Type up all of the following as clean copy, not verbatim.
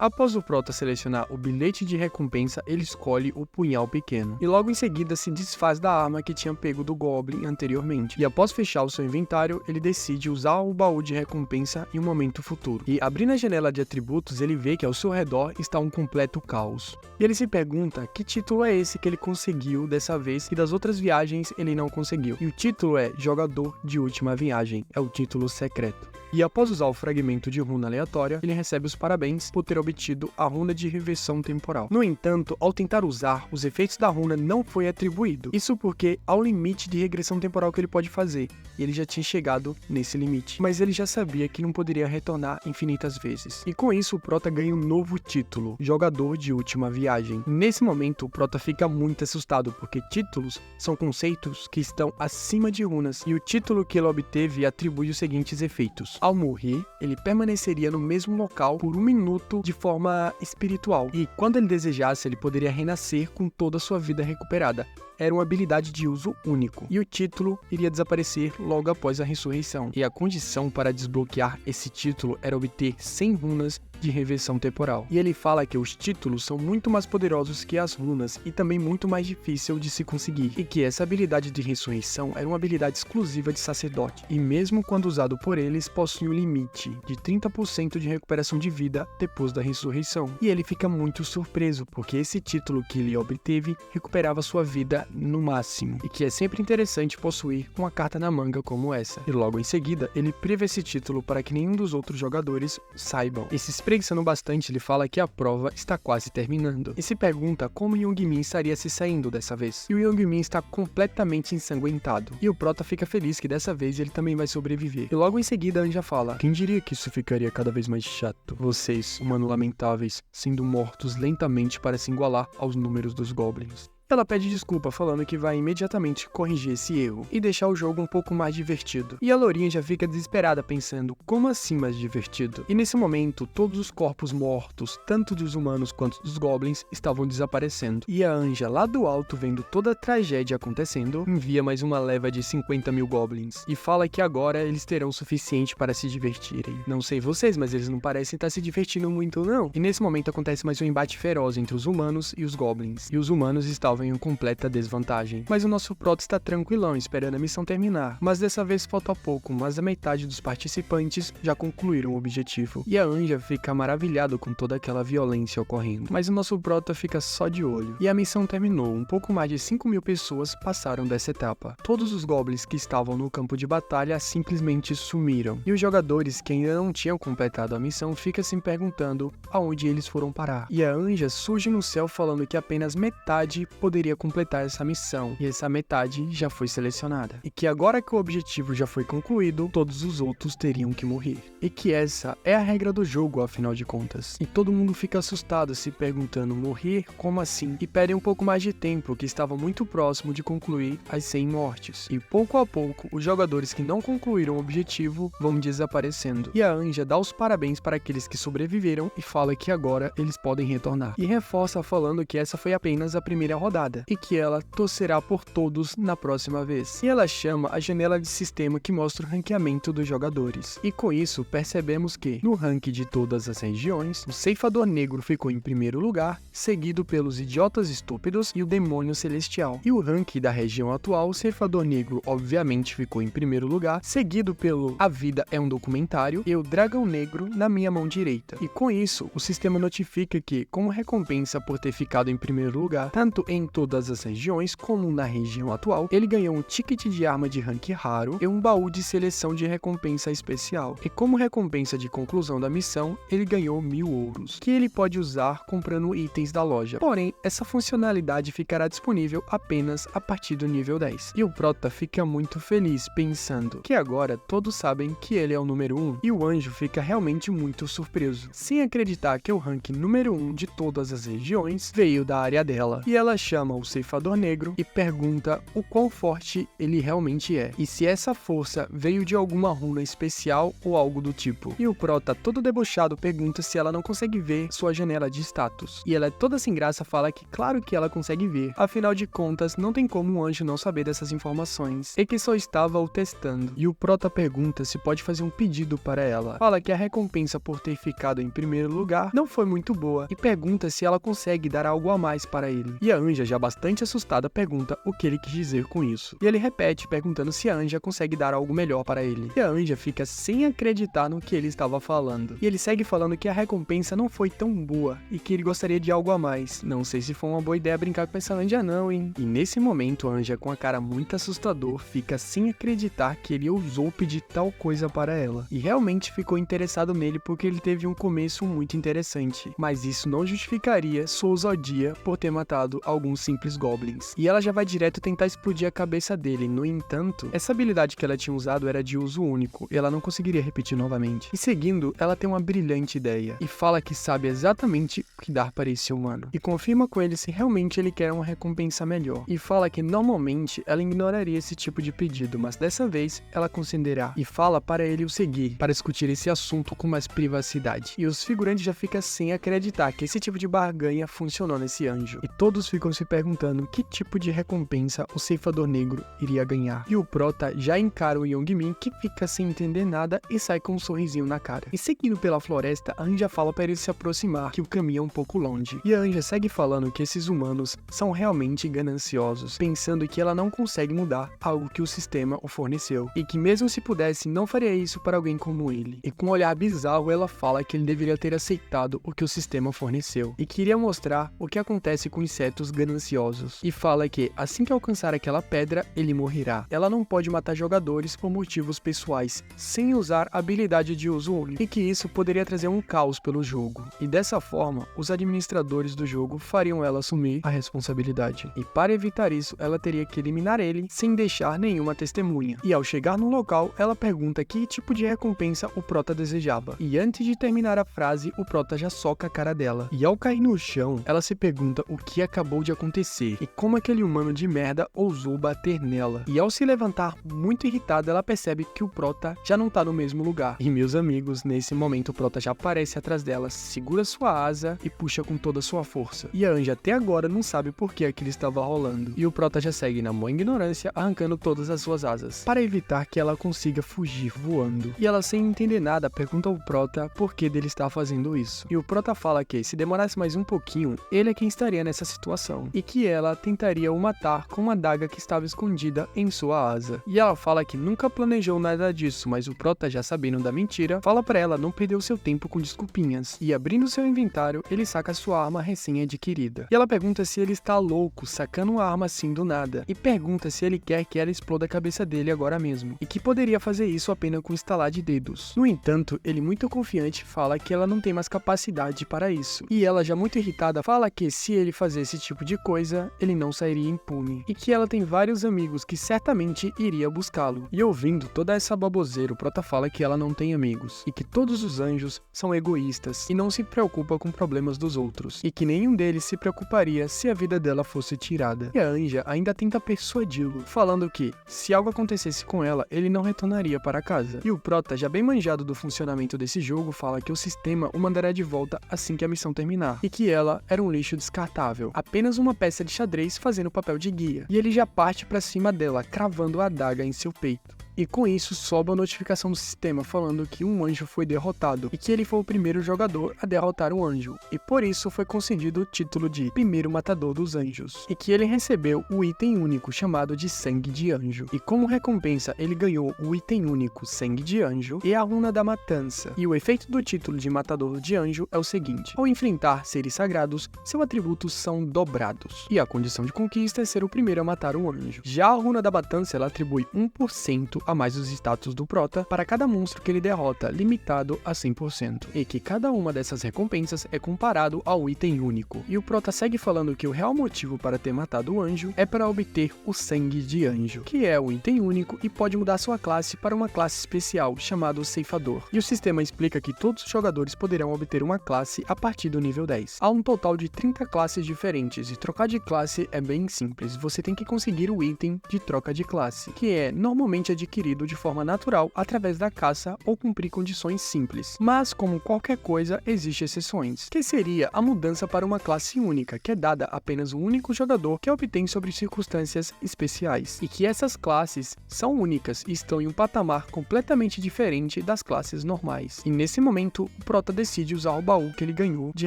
Após o Prota selecionar o bilhete de recompensa, ele escolhe o punhal pequeno, e logo em seguida se desfaz da arma que tinha pego do Goblin anteriormente, e após fechar o seu inventário, ele decide usar o baú de recompensa em um momento futuro. E abrindo a janela de atributos, ele vê que ao seu redor está um completo caos. E ele se pergunta que título é esse que ele conseguiu dessa vez e das outras viagens ele não conseguiu. E o título é Jogador de Última Viagem, é o título secreto. E após usar o fragmento de runa aleatória, ele recebe os parabéns por ter obtido a runa de reversão temporal. No entanto, ao tentar usar, os efeitos da runa não foi atribuído. Isso porque há um limite de regressão temporal que ele pode fazer, e ele já tinha chegado nesse limite. Mas ele já sabia que não poderia retornar infinitas vezes. E com isso, o Prota ganha um novo título, Jogador de Última Viagem. Nesse momento, o Prota fica muito assustado, porque títulos são conceitos que estão acima de runas, e o título que ele obteve atribui os seguintes efeitos. Ao morrer, ele permaneceria no mesmo local por 1 minuto de forma espiritual, e quando ele desejasse, ele poderia renascer com toda a sua vida recuperada. Era uma habilidade de uso único, e o título iria desaparecer logo após a ressurreição. E a condição para desbloquear esse título era obter 100 runas de reversão temporal. E ele fala que os títulos são muito mais poderosos que as runas e também muito mais difícil de se conseguir, e que essa habilidade de ressurreição era uma habilidade exclusiva de sacerdote, e mesmo quando usado por eles, possui um limite de 30% de recuperação de vida depois da ressurreição. E ele fica muito surpreso, porque esse título que ele obteve recuperava sua vida no máximo, e que é sempre interessante possuir uma carta na manga como essa. E logo em seguida, ele priva esse título para que nenhum dos outros jogadores saibam. E se espreguiçando bastante, ele fala que a prova está quase terminando, e se pergunta como Youngmin estaria se saindo dessa vez. E o Youngmin está completamente ensanguentado, e o Prota fica feliz que dessa vez ele também vai sobreviver. E logo em seguida, a Anja fala: quem diria que isso ficaria cada vez mais chato? Vocês, humanos lamentáveis, sendo mortos lentamente para se igualar aos números dos Goblins. Ela pede desculpa, falando que vai imediatamente corrigir esse erro e deixar o jogo um pouco mais divertido. E a Lourinha já fica desesperada, pensando, como assim mais divertido? E nesse momento, todos os corpos mortos, tanto dos humanos quanto dos goblins, estavam desaparecendo. E a Anja, lá do alto, vendo toda a tragédia acontecendo, envia mais uma leva de 50 mil goblins. E fala que agora eles terão o suficiente para se divertirem. Não sei vocês, mas eles não parecem estar se divertindo muito não. E nesse momento acontece mais um embate feroz entre os humanos e os goblins. E os humanos estavam em completa desvantagem. Mas o nosso Prota está tranquilão, esperando a missão terminar. Mas dessa vez falta pouco, mas a metade dos participantes já concluíram o objetivo. E a Anja fica maravilhada com toda aquela violência ocorrendo. Mas o nosso Prota fica só de olho. E a missão terminou. Um pouco mais de 5 mil pessoas passaram dessa etapa. Todos os goblins que estavam no campo de batalha simplesmente sumiram. E os jogadores que ainda não tinham completado a missão ficam se perguntando aonde eles foram parar. E a Anja surge no céu falando que apenas metade poderia completar essa missão, e essa metade já foi selecionada, e que agora que o objetivo já foi concluído, todos os outros teriam que morrer, e que essa é a regra do jogo, afinal de contas. E todo mundo fica assustado, se perguntando, morrer? Como assim? E pedem um pouco mais de tempo, que estava muito próximo de concluir as 100 mortes. E pouco a pouco, os jogadores que não concluíram o objetivo vão desaparecendo, e a Anja dá os parabéns para aqueles que sobreviveram e fala que agora eles podem retornar, e reforça falando que essa foi apenas a primeira rodada, e que ela torcerá por todos na próxima vez. E ela chama a janela de sistema que mostra o ranqueamento dos jogadores. E com isso, percebemos que, no ranking de todas as regiões, o Ceifador Negro ficou em primeiro lugar, seguido pelos Idiotas Estúpidos e o Demônio Celestial. E o ranking da região atual, o Ceifador Negro obviamente ficou em primeiro lugar, seguido pelo A Vida é um Documentário e o Dragão Negro na minha mão direita. E com isso, o sistema notifica que, como recompensa por ter ficado em primeiro lugar, tanto em todas as regiões, como na região atual, ele ganhou um ticket de arma de rank raro e um baú de seleção de recompensa especial. E como recompensa de conclusão da missão, ele ganhou 1000 ouros, que ele pode usar comprando itens da loja. Porém, essa funcionalidade ficará disponível apenas a partir do nível 10. E o Prota fica muito feliz, pensando que agora todos sabem que ele é o número 1, e o Anjo fica realmente muito surpreso, sem acreditar que o rank número 1 de todas as regiões veio da área dela. E ela chama chama o Ceifador Negro e pergunta o quão forte ele realmente é, e se essa força veio de alguma runa especial ou algo do tipo. E o prota, todo debochado, pergunta se ela não consegue ver sua janela de status. E ela, toda sem graça, fala que claro que ela consegue ver, afinal de contas, não tem como um anjo não saber dessas informações, e que só estava o testando. E o prota pergunta se pode fazer um pedido para ela. Fala que a recompensa por ter ficado em primeiro lugar não foi muito boa, e pergunta se ela consegue dar algo a mais para ele. E a anja, já bastante assustada, pergunta o que ele quis dizer com isso. E ele repete, perguntando se a anja consegue dar algo melhor para ele. E a anja fica sem acreditar no que ele estava falando. E ele segue falando que a recompensa não foi tão boa, e que ele gostaria de algo a mais. Não sei se foi uma boa ideia brincar com essa anja não, hein? E nesse momento, a anja, com a cara muito assustador, fica sem acreditar que ele ousou pedir tal coisa para ela. E realmente ficou interessado nele porque ele teve um começo muito interessante. Mas isso não justificaria sua ousadia por ter matado alguns simples goblins. E ela já vai direto tentar explodir a cabeça dele. No entanto, essa habilidade que ela tinha usado era de uso único, e ela não conseguiria repetir novamente. E seguindo, ela tem uma brilhante ideia, e fala que sabe exatamente o que dar para esse humano. E confirma com ele se realmente ele quer uma recompensa melhor. E fala que normalmente ela ignoraria esse tipo de pedido, mas dessa vez ela concederá. E fala para ele o seguir, para discutir esse assunto com mais privacidade. E os figurantes já ficam sem acreditar que esse tipo de barganha funcionou nesse anjo. E todos ficam se perguntando que tipo de recompensa o Ceifador Negro iria ganhar. E o prota já encara o Youngmin, que fica sem entender nada e sai com um sorrisinho na cara. E seguindo pela floresta, a anja fala para ele se aproximar, que o caminho é um pouco longe. E a anja segue falando que esses humanos são realmente gananciosos, pensando que ela não consegue mudar algo que o sistema o forneceu, e que mesmo se pudesse, não faria isso para alguém como ele. E com um olhar bizarro, ela fala que ele deveria ter aceitado o que o sistema forneceu, e queria mostrar o que acontece com insetos gananciosos. E fala que, assim que alcançar aquela pedra, ele morrerá. Ela não pode matar jogadores por motivos pessoais, sem usar a habilidade de uso único, e que isso poderia trazer um caos pelo jogo. E dessa forma, os administradores do jogo fariam ela assumir a responsabilidade. E para evitar isso, ela teria que eliminar ele sem deixar nenhuma testemunha. E ao chegar no local, ela pergunta que tipo de recompensa o prota desejava. E antes de terminar a frase, o prota já soca a cara dela. E ao cair no chão, ela se pergunta o que acabou de acontecer e como aquele humano de merda ousou bater nela. E ao se levantar muito irritada, ela percebe que o prota já não tá no mesmo lugar. E meus amigos, nesse momento o prota já aparece atrás dela, segura sua asa e puxa com toda a sua força. E a anja até agora não sabe por que aquilo estava rolando. E o prota já segue na maior ignorância, arrancando todas as suas asas, para evitar que ela consiga fugir voando. E ela, sem entender nada, pergunta ao prota por que dele estar fazendo isso. E o prota fala que, se demorasse mais um pouquinho, ele é quem estaria nessa situação, e que ela tentaria o matar com uma adaga que estava escondida em sua asa. E ela fala que nunca planejou nada disso, mas o prota, já sabendo da mentira, fala para ela não perder o seu tempo com desculpinhas. E abrindo seu inventário, ele saca sua arma recém-adquirida. E ela pergunta se ele está louco, sacando uma arma assim do nada, e pergunta se ele quer que ela exploda a cabeça dele agora mesmo, e que poderia fazer isso apenas com estalar de dedos. No entanto, ele, muito confiante, fala que ela não tem mais capacidade para isso. E ela, já muito irritada, fala que se ele fazer esse tipo de coisa, ele não sairia impune, e que ela tem vários amigos que certamente iria buscá-lo. E ouvindo toda essa baboseira, o prota fala que ela não tem amigos, e que todos os anjos são egoístas e não se preocupam com problemas dos outros, e que nenhum deles se preocuparia se a vida dela fosse tirada. E a anja ainda tenta persuadi-lo, falando que, se algo acontecesse com ela, ele não retornaria para casa. E o prota, já bem manjado do funcionamento desse jogo, fala que o sistema o mandará de volta assim que a missão terminar, e que ela era um lixo descartável, apenas uma peça de xadrez fazendo o papel de guia. E ele já parte para cima dela, cravando a adaga em seu peito. E com isso sobe a notificação do sistema falando que um anjo foi derrotado e que ele foi o primeiro jogador a derrotar um anjo, e por isso foi concedido o título de primeiro matador dos anjos, e que ele recebeu o item único chamado de sangue de anjo, e como recompensa ele ganhou o item único sangue de anjo e a runa da matança. E o efeito do título de matador de anjo é o seguinte: ao enfrentar seres sagrados, seus atributos são dobrados, e a condição de conquista é ser o primeiro a matar um anjo. Já a runa da matança, ela atribui 1% a mais os status do Prota para cada monstro que ele derrota, limitado a 100%. E que cada uma dessas recompensas é comparado ao item único. E o Prota segue falando que o real motivo para ter matado o anjo é para obter o sangue de anjo, que é o item único e pode mudar sua classe para uma classe especial, chamado Ceifador. E o sistema explica que todos os jogadores poderão obter uma classe a partir do nível 10. Há um total de 30 classes diferentes, e trocar de classe é bem simples, você tem que conseguir o item de troca de classe, que é normalmente adquirido de forma natural através da caça ou cumprir condições simples. Mas, como qualquer coisa, existem exceções, que seria a mudança para uma classe única, que é dada a apenas um único jogador que obtém sobre circunstâncias especiais, e que essas classes são únicas e estão em um patamar completamente diferente das classes normais. E nesse momento, o Prota decide usar o baú que ele ganhou de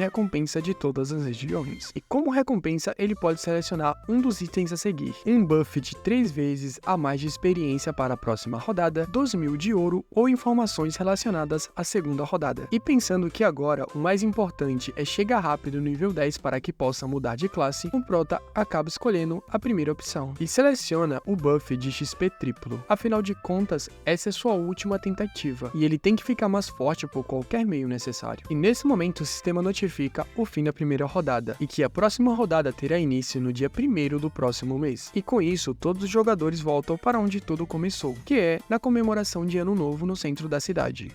recompensa de todas as regiões. E como recompensa, ele pode selecionar um dos itens a seguir: um buff de 3 vezes a mais de experiência para a próxima rodada, 12.000 de ouro ou informações relacionadas à segunda rodada. E pensando que agora o mais importante é chegar rápido no nível 10 para que possa mudar de classe, o Prota acaba escolhendo a primeira opção e seleciona o buff de XP triplo. Afinal de contas, essa é sua última tentativa e ele tem que ficar mais forte por qualquer meio necessário. E nesse momento o sistema notifica o fim da primeira rodada e que a próxima rodada terá início no dia 1º do próximo mês. E com isso, todos os jogadores voltam para onde tudo começou, que é na comemoração de Ano Novo no centro da cidade.